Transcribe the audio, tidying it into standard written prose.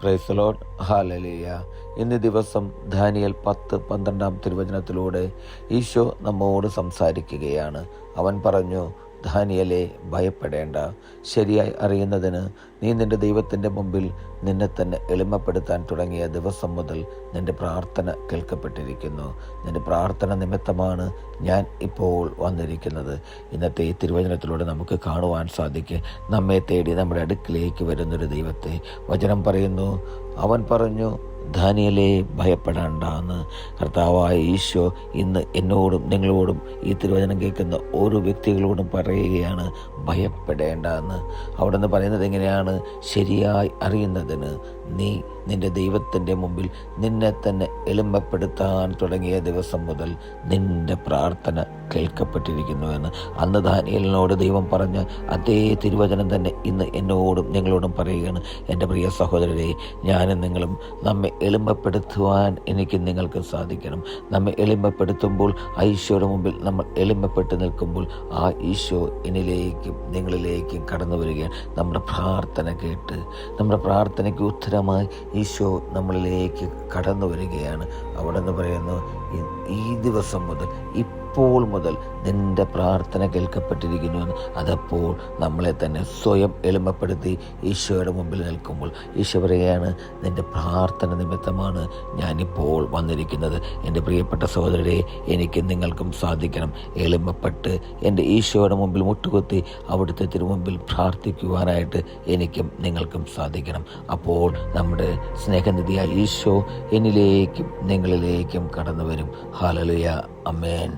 Praise the Lord. Hallelujah. ഇന്ന് ദിവസം Daniel 10:12 തിരുവചനത്തിലൂടെ Isho നമ്മോട് സംസാരിക്കുകയാണ്. അവൻ പറഞ്ഞു, ദാനിയേലേ, ഭയപ്പെടേണ്ട. ശരിയായി അറിയുന്നതിന് നീ നിന്റെ ദൈവത്തിൻ്റെ മുമ്പിൽ നിന്നെ തന്നെ എളിമപ്പെടുത്താൻ തുടങ്ങിയ ദിവസം മുതൽ നിന്റെ പ്രാർത്ഥന കേൾക്കപ്പെട്ടിരിക്കുന്നു. നിന്റെ പ്രാർത്ഥന നിമിത്തമാണ് ഞാൻ ഇപ്പോൾ വന്നിരിക്കുന്നത്. ഇന്നത്തെ ഈ തിരുവചനത്തിലൂടെ നമുക്ക് കാണുവാൻ സാധിക്കും, നമ്മെ തേടി നമ്മുടെ അടുക്കിലേക്ക് വരുന്നൊരു ദൈവത്തെ. വചനം പറയുന്നു, അവൻ പറഞ്ഞു, ദാനിയേലേ, ഭയപ്പെടേണ്ട എന്ന്. കർത്താവായ ഈശോ ഇന്ന് എന്നോടും നിങ്ങളോടും ഈ തിരുവചനം കേൾക്കുന്ന ഓരോ വ്യക്തികളോടും പറയുകയാണ്, ഭയപ്പെടേണ്ട എന്ന്. അവിടെ നിന്ന് പറയുന്നത് എങ്ങനെയാണ്? ശരിയായി അറിയുന്നതിന് നീ നിന്റെ ദൈവത്തിൻ്റെ മുമ്പിൽ നിന്നെ തന്നെ എളിമപ്പെടുത്താൻ തുടങ്ങിയ ദിവസം മുതൽ നിന്റെ പ്രാർത്ഥന കേൾക്കപ്പെട്ടിരിക്കുന്നു എന്ന്. അന്ന് ദാനിയേലിനോട് ദൈവം പറഞ്ഞ അതേ തിരുവചനം തന്നെ ഇന്ന് എന്നോടും നിങ്ങളോടും പറയുകയാണ്. എൻ്റെ പ്രിയ സഹോദരരെ, ഞാനും നിങ്ങളും നമ്മെ എളിമപ്പെടുത്തുവാൻ എനിക്ക് നിങ്ങൾക്ക് സാധിക്കണം. നമ്മെ എളിമപ്പെടുത്തുമ്പോൾ ഈശോയുടെ മുമ്പിൽ നമ്മൾ എളിമപ്പെട്ട് നിൽക്കുമ്പോൾ ആ ഈശോ എന്നിലേക്കും നിങ്ങളിലേക്കും കടന്നു വരികയാണ്. നമ്മുടെ പ്രാർത്ഥന കേട്ട് നമ്മുടെ പ്രാർത്ഥനയ്ക്ക് ഉത്തരമായി ഈശോ നമ്മളിലേക്ക് കടന്നു വരികയാണ്. അവിടെ നിന്ന് പറയുന്നു, ഈ ദിവസം മുതൽ ഇപ്പോൾ മുതൽ നിന്റെ പ്രാർത്ഥന കേൾക്കപ്പെട്ടിരിക്കുന്നു എന്ന്. അതപ്പോൾ നമ്മളെ തന്നെ സ്വയം എളിമപ്പെടുത്തി ഈശോയുടെ മുമ്പിൽ നിൽക്കുമ്പോൾ ഈശോ പറയുകയാണ്, നിന്റെ പ്രാർത്ഥന നിമിത്തമാണ് ഞാനിപ്പോൾ വന്നിരിക്കുന്നത്. എൻ്റെ പ്രിയപ്പെട്ട സഹോദരരെ, എനിക്ക് നിങ്ങൾക്കും സാധിക്കണം എളിമപ്പെട്ട് എൻ്റെ ഈശോയുടെ മുമ്പിൽ മുട്ടുകുത്തി അവിടുത്തെ തിരുമുമ്പിൽ പ്രാർത്ഥിക്കുവാനായിട്ട് എനിക്കും നിങ്ങൾക്കും സാധിക്കണം. അപ്പോൾ നമ്മുടെ സ്നേഹനിധിയായ ഈശോ എന്നിലേക്കും നിങ്ങളിലേക്കും കടന്നു വരും. ഹല്ലേലൂയ. ആമേൻ.